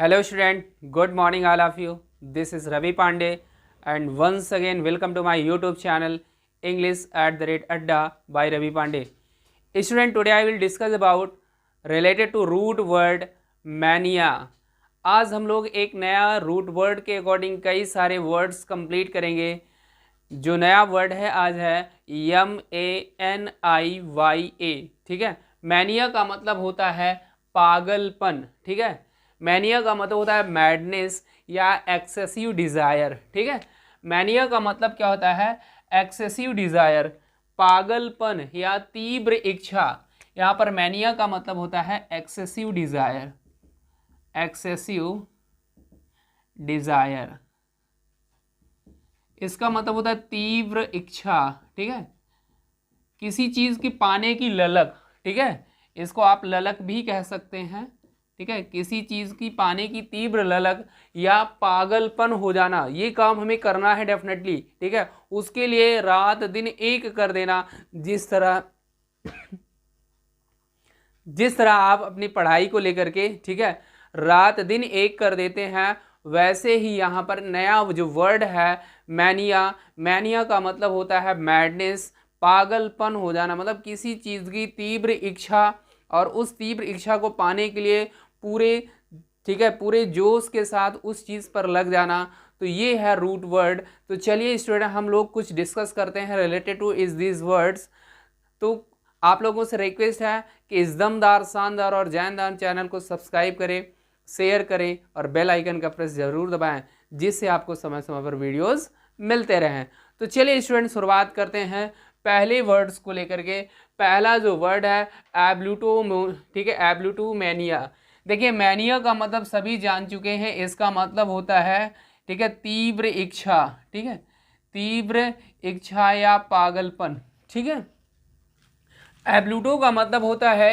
Hello student, good morning all of you. This is Ravi Pandey and once again welcome to my YouTube channel English@Adda by Ravi Pandey. Student, today I will discuss about related to root word mania. आज हम लोग एक नया root word के according कई सारे words complete करेंगे। जो नया वर्ड है आज है MANIYA, ठीक है। मैनिया का मतलब होता है पागलपन, ठीक है। मैनिया का मतलब होता है मैडनेस या एक्सेसिव डिज़ायर, ठीक है। मैनिया का मतलब क्या होता है? एक्सेसिव डिज़ायर, पागलपन या तीव्र इच्छा। यहाँ पर मैनिया का मतलब होता है एक्सेसिव डिज़ायर, एक्सेसिव डिज़ायर। इसका मतलब होता है तीव्र इच्छा, ठीक है। किसी चीज़ की पाने की ललक, ठीक है। इसको आप ललक भी कह सकते हैं, ठीक है। किसी चीज़ की पाने की तीव्र ललक या पागलपन हो जाना, ये काम हमें करना है डेफिनेटली, ठीक है। उसके लिए रात दिन एक कर देना। जिस तरह आप अपनी पढ़ाई को लेकर के, ठीक है, रात दिन एक कर देते हैं, वैसे ही यहाँ पर नया जो वर्ड है मैनिया, मैनिया का मतलब होता है मैडनेस, पागलपन हो जाना। मतलब किसी चीज़ की तीव्र इच्छा और उस तीव्र इच्छा को पाने के लिए पूरे, ठीक है, पूरे जोश के साथ उस चीज़ पर लग जाना। तो ये है रूट वर्ड। तो चलिए स्टूडेंट, हम लोग कुछ डिस्कस करते हैं रिलेटेड टू इस दीज वर्ड्स। तो आप लोगों से रिक्वेस्ट है कि इस दमदार, शानदार और जानदार चैनल को सब्सक्राइब करें, शेयर करें और बेल आइकन का प्रेस जरूर दबाएं, जिससे आपको समय समय पर वीडियोस मिलते रहें। तो चलिए स्टूडेंट, शुरुआत करते हैं पहले वर्ड्स को लेकर के। पहला जो वर्ड है एब्लूटो, ठीक है, एब्लूटोमेनिया। देखिए, मैनिया का मतलब सभी जान चुके हैं, इसका मतलब होता है, ठीक है, तीव्र इच्छा, ठीक है, तीव्र इच्छा या पागलपन, ठीक है। एब्लूटो का मतलब होता है,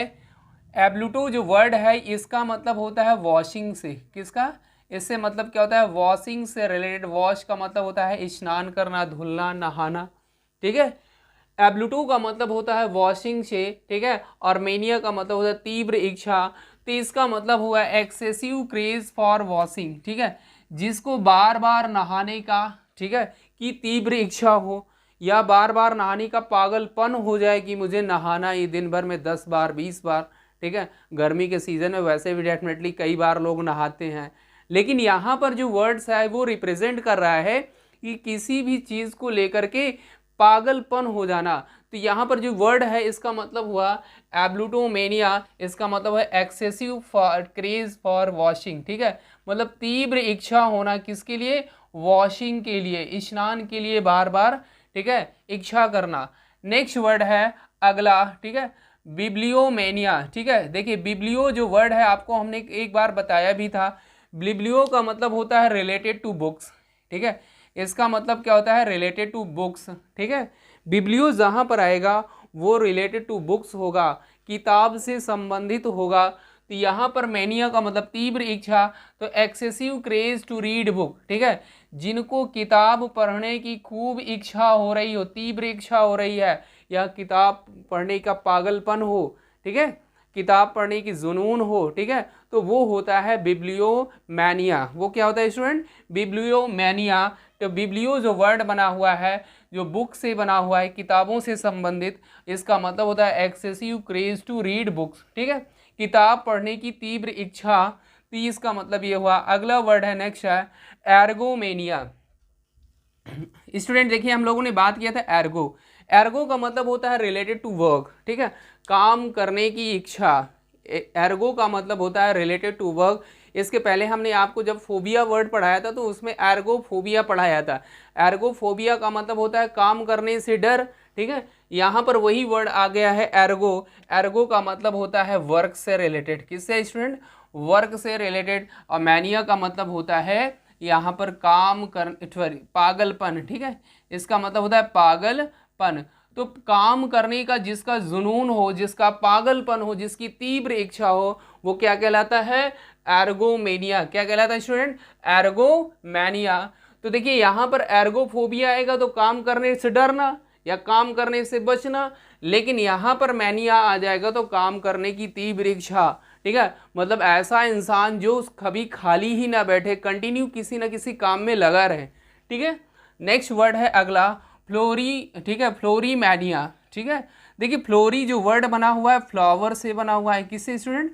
एब्लूटो जो वर्ड है इसका मतलब होता है वॉशिंग से। किसका? इससे मतलब क्या होता है? वॉशिंग से रिलेटेड। वॉश का मतलब होता है स्नान करना, धुलना, नहाना, ठीक है। एब्लूटो का मतलब होता है वॉशिंग से, ठीक है। और मेनिया का मतलब होता है तीव्र इच्छा। तो इसका मतलब हुआ एक्सेसिव क्रेज फॉर वॉशिंग, ठीक है। जिसको बार बार नहाने का, ठीक है, की तीव्र इच्छा हो या बार बार नहाने का पागलपन हो जाए कि मुझे नहाना ही दिन भर में 10 बार 20 बार, ठीक है। गर्मी के सीज़न में वैसे भी डेफिनेटली कई बार लोग नहाते हैं, लेकिन यहाँ पर जो वर्ड्स है वो रिप्रेजेंट कर रहा है कि किसी भी चीज़ को लेकर के पागलपन हो जाना। तो यहाँ पर जो वर्ड है इसका मतलब हुआ एब्लूटोमेनिया। इसका मतलब है एक्सेसिव क्रेज फॉर वॉशिंग, ठीक है। मतलब तीव्र इच्छा होना किसके लिए? वॉशिंग के लिए, स्नान के लिए बार बार, ठीक है, इच्छा करना। नेक्स्ट वर्ड है अगला, ठीक है, बिब्लियोमेनिया, ठीक है। देखिए, बिब्लियो जो वर्ड है आपको हमने एक बार बताया भी था। बिब्लियो का मतलब होता है रिलेटेड टू बुक्स, ठीक है। इसका मतलब क्या होता है? रिलेटेड टू बुक्स, ठीक है। बिब्लियो जहाँ पर आएगा वो रिलेटेड टू बुक्स होगा, किताब से संबंधित होगा। तो यहाँ पर मैनिया का मतलब तीव्र इच्छा, तो excessive craze to read book, ठीक है। जिनको किताब पढ़ने की खूब इच्छा हो रही हो, तीव्र इच्छा हो रही है, या किताब पढ़ने का पागलपन हो, ठीक है, किताब पढ़ने की जुनून हो, ठीक है, तो वो होता है बिब्लियोमेनिया। वो क्या होता है स्टूडेंट? बिब्लियोमेनिया। तो बिब्लियो जो वर्ड बना हुआ है, जो बुक से बना हुआ है, किताबों से संबंधित, इसका मतलब होता है excessive craze to read books, ठीक है, किताब पढ़ने की तीव्र इच्छा। तो इसका मतलब ये हुआ। अगला वर्ड है, नेक्स्ट है एर्गोमेनिया। स्टूडेंट देखिए, हम लोगों ने बात किया था एर्गो। एर्गो का मतलब होता है रिलेटेड टू वर्क, ठीक है, काम करने की इच्छा। एर्गो का मतलब होता है रिलेटेड टू वर्क। इसके पहले हमने आपको जब फोबिया वर्ड पढ़ाया था तो उसमें एर्गोफोबिया पढ़ाया था। एर्गोफोबिया का मतलब होता है काम करने से डर, ठीक है। यहाँ पर वही वर्ड आ गया है एर्गो। एर्गो का मतलब होता है वर्क से रिलेटेड। किससे स्टूडेंट? वर्क से रिलेटेड। और मैनिया का मतलब होता है यहाँ पर काम कर, पागलपन, ठीक है। इसका मतलब होता है पागलपन। तो काम करने का जिसका जुनून हो, जिसका पागलपन हो, जिसकी तीव्र इच्छा हो, वो क्या कहलाता है? एर्गोमेनिया। क्या कहलाता है स्टूडेंट? एर्गोमेनिया। तो देखिए, यहाँ पर एर्गोफोबिया आएगा तो काम करने से डरना या काम करने से बचना, लेकिन यहाँ पर मैनिया आ जाएगा तो काम करने की तीव्र इच्छा, ठीक है, मतलब ऐसा इंसान जो कभी खाली ही ना बैठे, कंटिन्यू किसी ना किसी काम में लगा रहे। ठीक है, नेक्स्ट वर्ड है अगला फ्लोरी। ठीक है, फ्लोरीमैनिया। ठीक है, देखिए फ्लोरी जो वर्ड बना हुआ है फ्लावर से बना हुआ है, किससे स्टूडेंट?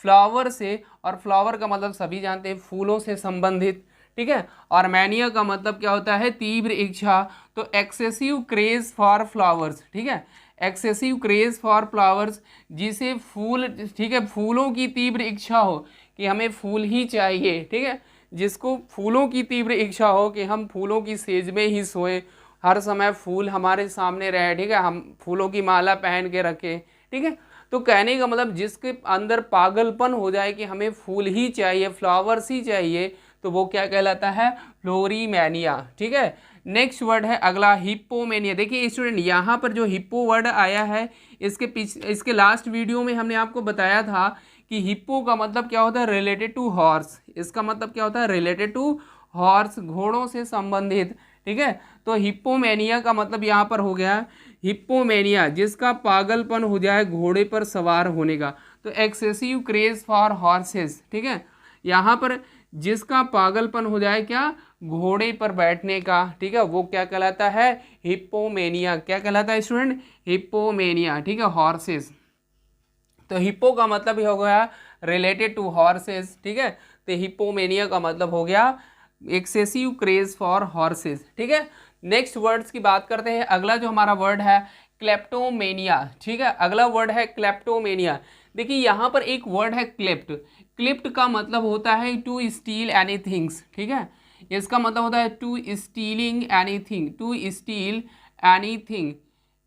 फ्लावर से, और फ्लावर का मतलब सभी जानते हैं फूलों से संबंधित। ठीक है, और मैनिया का मतलब क्या होता है? तीव्र इच्छा। तो एक्सेसिव क्रेज फॉर फ्लावर्स। ठीक है, एक्सेसिव क्रेज फॉर फ्लावर्स, जिसे फूल, ठीक है, फूलों की तीव्र इच्छा हो कि हमें फूल ही चाहिए। ठीक है, जिसको फूलों की तीव्र इच्छा हो कि हम फूलों की सेज में ही सोएं, हर समय फूल हमारे सामने रहे। ठीक है, हम फूलों की माला पहन के रखें। ठीक है, तो कहने का मतलब जिसके अंदर पागलपन हो जाए कि हमें फूल ही चाहिए, फ्लावर्स ही चाहिए, तो वो क्या कहलाता है? फ्लोरीमैनिया। ठीक है, नेक्स्ट वर्ड है अगला हिप्पोमेनिया। देखिए स्टूडेंट, यहाँ पर जो हिप्पो वर्ड आया है, इसके लास्ट वीडियो में हमने आपको बताया था कि हिप्पो का मतलब क्या होता है? Related to horse. इसका मतलब क्या होता है? रिलेटेड टू हॉर्स, घोड़ों से संबंधित। ठीक है, तो हिप्पोमेनिया का मतलब यहाँ पर हो गया हिप्पोमेनिया, जिसका पागलपन हो जाए घोड़े पर सवार होने का। तो एक्सेसिव क्रेज फॉर हॉर्सेस। ठीक है, यहाँ पर जिसका पागलपन हो जाए क्या? घोड़े पर बैठने का। ठीक है, वो क्या कहलाता है? हिप्पोमेनिया। क्या कहलाता है स्टूडेंट? हिप्पोमेनिया। ठीक है, हॉर्सेस। तो हिप्पो का मतलब ही हो गया रिलेटेड टू हॉर्सेस। ठीक है, तो हिप्पोमेनिया का मतलब हो गया एक्सेसिव क्रेज फॉर हॉर्सेस। ठीक है, नेक्स्ट वर्ड्स की बात करते हैं। अगला जो हमारा वर्ड है क्लेप्टोमेनिया। ठीक है, अगला वर्ड है क्लेप्टोमेनिया। देखिए यहाँ पर एक वर्ड है क्लिप्ट। क्लिप्ट का मतलब होता है टू स्टील एनीथिंग्स। ठीक है, इसका मतलब होता है to stealing anything, to steal anything,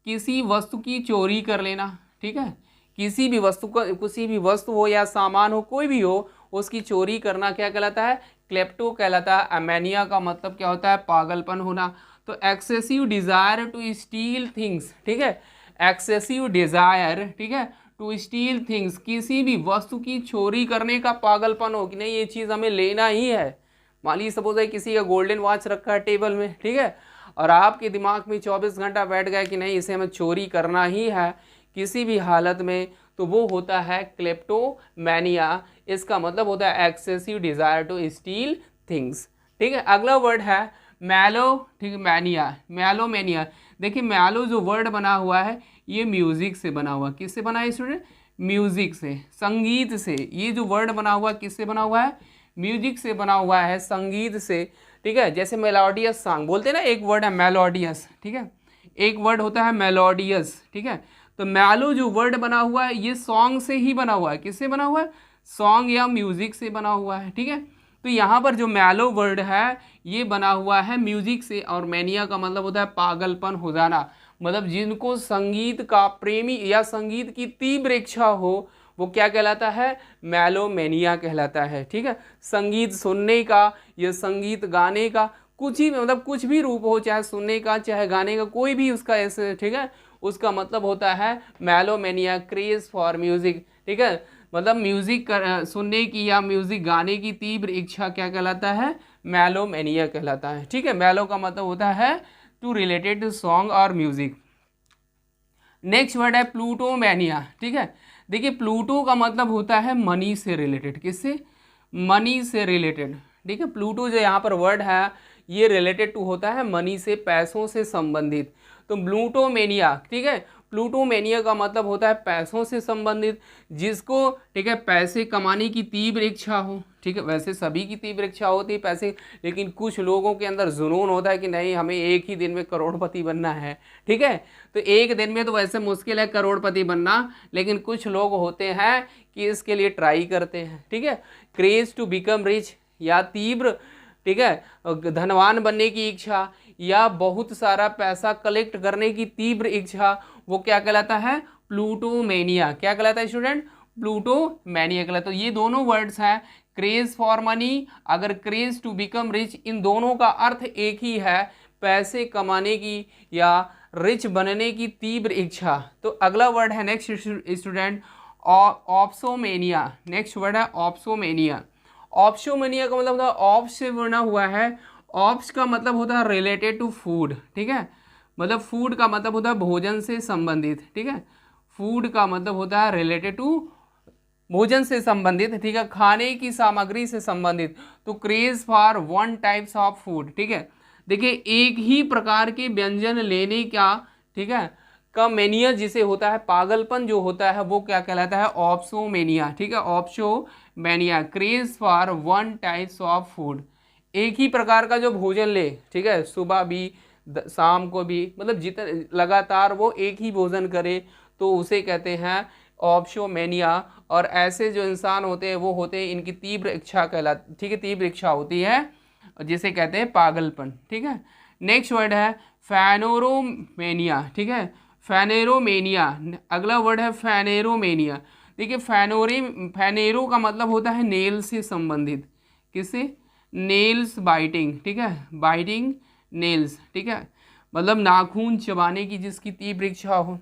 किसी वस्तु की चोरी कर लेना। ठीक है, किसी भी वस्तु का, किसी भी वस्तु हो या सामान हो, कोई भी हो, उसकी चोरी करना क्या कहलाता है? क्लेप्टो कहलाता है। मैनिया का मतलब क्या होता है? पागलपन होना। तो excessive desire to steal things. ठीक है, एक्सेसिव डिजायर, ठीक है, टू स्टील थिंग्स, किसी भी वस्तु की चोरी करने का पागलपन हो कि नहीं ये चीज़ हमें लेना ही है। मान लीजिए सपोज है किसी का गोल्डन वॉच रखा है टेबल में। ठीक है, और आपके दिमाग में 24 घंटा बैठ गया कि नहीं इसे हमें चोरी करना ही है किसी भी हालत में, तो वो होता है क्लेप्टोमैनिया। इसका मतलब होता है excessive desire to steal things. ठीक है, अगला वर्ड है मैलो। ठीक है, मैनिया, मैलोमेनिया। देखिए मैलो जो वर्ड बना हुआ है ये म्यूजिक से बना हुआ। किससे बना है स्टूडेंट? म्यूजिक से, संगीत से। ये जो वर्ड बना हुआ किससे बना हुआ है? म्यूजिक से बना हुआ है, संगीत से। ठीक है, जैसे मेलोडियस सॉन्ग बोलते हैं ना, एक वर्ड है मेलोडियस। ठीक है, एक वर्ड होता है मेलोडियस। ठीक है, तो मैलो जो वर्ड बना हुआ है ये सॉन्ग से ही बना हुआ है। किससे बना हुआ है? सॉन्ग या म्यूजिक से बना हुआ है। ठीक है, तो यहाँ पर जो मैलो वर्ड है ये बना हुआ है म्यूजिक से, और मैनिया का मतलब होता है पागलपन हो जाना। मतलब जिनको संगीत का प्रेमी या संगीत की तीव्र इच्छा हो वो क्या कहलाता है? मैलोमेनिया कहलाता है। ठीक है, संगीत सुनने का या संगीत गाने का, कुछ ही मतलब कुछ भी रूप हो, चाहे सुनने का चाहे गाने का, कोई भी उसका ऐसे, ठीक है, उसका मतलब होता है मैलोमेनिया, क्रेज फॉर म्यूजिक। ठीक है, मतलब म्यूजिक सुनने की या म्यूजिक गाने की तीव्र इच्छा क्या कहलाता है? मैलोमेनिया कहलाता है। ठीक है, मैलो का मतलब होता है टू रिलेटेड टू सॉन्ग और म्यूजिक। नेक्स्ट वर्ड है प्लूटोमेनिया। ठीक है, देखिए प्लूटो का मतलब होता है मनी से रिलेटेड। किससे? मनी से रिलेटेड। ठीक है, प्लूटो जो यहाँ पर वर्ड है ये रिलेटेड टू होता है मनी से, पैसों से संबंधित। तो प्लूटोमेनिया, ठीक है, प्लूटोमेनिया का मतलब होता है पैसों से संबंधित, जिसको, ठीक है, पैसे कमाने की तीव्र इच्छा हो। ठीक है, वैसे सभी की तीव्र इच्छा होती है पैसे, लेकिन कुछ लोगों के अंदर जुनून होता है कि नहीं हमें एक ही दिन में करोड़पति बनना है। ठीक है, तो एक दिन में तो वैसे मुश्किल है करोड़पति बनना, लेकिन कुछ लोग होते हैं कि इसके लिए ट्राई करते हैं। ठीक है, क्रेज टू बिकम रिच, या तीव्र, ठीक है, धनवान बनने की इच्छा, या बहुत सारा पैसा कलेक्ट करने की तीव्र इच्छा, वो क्या कहलाता है? प्लूटोमेनिया। क्या कहलाता है स्टूडेंट? प्लूटोमेनिया कहलाता है। तो ये दोनों वर्ड्स हैं, क्रेज फॉर मनी, अगर क्रेज टू बिकम रिच, इन दोनों का अर्थ एक ही है, पैसे कमाने की या रिच बनने की तीव्र इच्छा। तो अगला वर्ड है नेक्स्ट स्टूडेंट ऑप्सोमेनिया। नेक्स्ट वर्ड है ऑप्सोमेनिया। ऑप्सोमेनिया का मतलब होता है ऑप्स से बना हुआ है। ऑप्स का मतलब होता है रिलेटेड टू फूड। ठीक है, मतलब फूड का मतलब होता है भोजन से संबंधित। ठीक है, फूड का मतलब होता है रिलेटेड टू भोजन से संबंधित, ठीक है, खाने की सामग्री से संबंधित, तो craze for one types of food, ठीक है। देखिए एक ही प्रकार के व्यंजन लेने का, ठीक है, का मेनिया जिसे होता है, पागलपन जो होता है वो क्या कहलाता है, ऑप्सोमेनिया, ठीक है, opsomania, craze for one types of food, एक ही प्रकार का जो भोजन ले, ठीक है, सुबह भी शाम को भी, मतलब जितने लगातार वो एक ही भोजन करे, तो उसे कहते हैं ऑप्सोमेनिया। और ऐसे जो इंसान होते हैं वो होते हैं, इनकी तीव्र इच्छा कहलाती, ठीक है, तीव्र इच्छा होती है, जिसे कहते हैं पागलपन, ठीक है। नेक्स्ट वर्ड है फैनोरोमेनिया, ठीक है, फैनेरोमेनिया। अगला वर्ड है फैनेरोमेनिया। देखिए फैनेरो का मतलब होता है नेल से संबंधित, किससे, नेल्स बाइटिंग, ठीक है, बाइटिंग नेल्स, ठीक है, मतलब नाखून चबाने की जिसकी तीव्र इच्छा हो,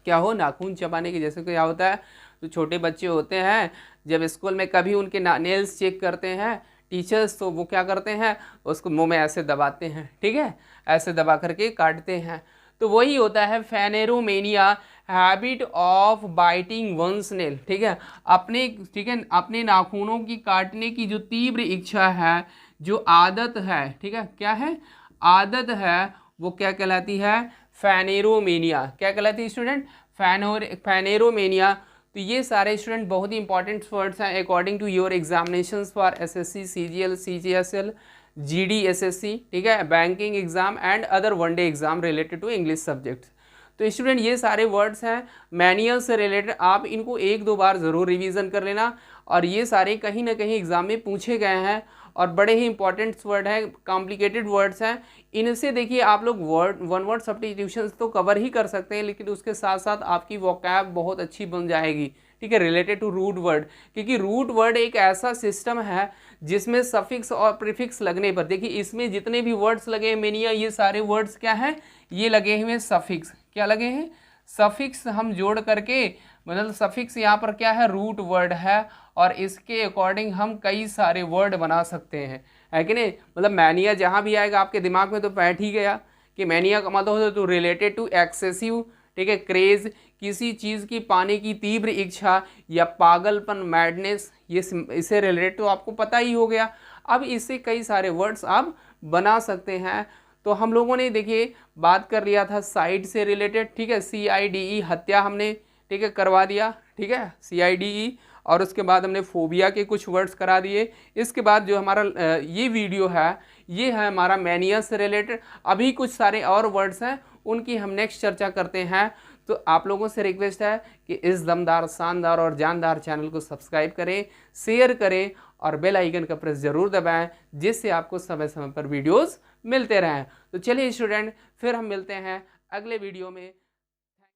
क्या हो, नाखून चबाने की। जैसे क्या होता है, जो छोटे बच्चे होते हैं जब स्कूल में कभी उनके नेल्स चेक करते हैं टीचर्स, तो वो क्या करते हैं, उसको मुंह में ऐसे दबाते हैं, ठीक है, ऐसे दबा करके काटते हैं, तो वही होता है phaneromania, habit of biting one's nail, ठीक है, अपने, ठीक है, अपने नाखूनों की काटने की जो तीव्र इच्छा है, जो आदत है, ठीक है, क्या है, आदत है, वो क्या कहलाती है, फैनेरोमेनिया। क्या कहलाती है स्टूडेंट, फैनेरोमेनिया। तो ये सारे स्टूडेंट बहुत ही इंपॉर्टेंट वर्ड्स हैं according to your examinations for SSC, CGL, CGSL, GD, SSC, ठीक है, banking exam and other one day exam related to English subjects. तो स्टूडेंट ये सारे वर्ड्स हैं मैनिया से रिलेटेड, आप इनको एक दो बार ज़रूर रिवीजन कर लेना, और ये सारे कहीं ना कहीं एग्जाम में पूछे गए हैं, और बड़े ही इंपॉर्टेंट वर्ड हैं, कॉम्प्लिकेटेड वर्ड्स हैं। इनसे देखिए आप लोग वन वर्ड सब्स्टिट्यूशंस तो कवर ही कर सकते हैं, लेकिन उसके साथ साथ आपकी वोकैब बहुत अच्छी बन जाएगी, ठीक है, रिलेटेड टू रूट वर्ड, क्योंकि रूट वर्ड एक ऐसा सिस्टम है जिसमें सफिक्स और प्रीफिक्स लगने पर, देखिए इसमें जितने भी वर्ड्स लगे हैं मेनिया, ये सारे वर्ड्स क्या हैं, ये लगे हुए सफिक्स, क्या लगे हैं, सफिक्स हम जोड़ करके, मतलब सफिक्स यहाँ पर क्या है, रूट वर्ड है, और इसके अकॉर्डिंग हम कई सारे वर्ड बना सकते हैं, है कि नहीं। मतलब मैनिया जहाँ भी आएगा आपके दिमाग में तो बैठ ही गया कि मैनिया का मतलब होता है टू रिलेटेड टू एक्सेसिव, ठीक है, क्रेज, किसी चीज़ की पाने की तीव्र इच्छा या पागलपन, मैडनेस, ये इससे रिलेटेड तो आपको पता ही हो गया। अब इससे कई सारे वर्ड्स आप बना सकते हैं। तो हम लोगों ने देखिए बात कर लिया था साइड से रिलेटेड, ठीक है, CIDE, हत्या हमने, ठीक है, करवा दिया, ठीक है, CIDE, और उसके बाद हमने फोबिया के कुछ वर्ड्स करा दिए। इसके बाद जो हमारा ये वीडियो है, ये है हमारा मैनिया से रिलेटेड। अभी कुछ सारे और वर्ड्स हैं, उनकी हम नेक्स्ट चर्चा करते हैं। तो आप लोगों से रिक्वेस्ट है कि इस दमदार, शानदार और जानदार चैनल को सब्सक्राइब करें, शेयर करें, और बेल आइकन का प्रेस जरूर दबाएं, जिससे आपको समय समय पर वीडियोस मिलते रहें। तो चलिए स्टूडेंट, फिर हम मिलते हैं अगले वीडियो में।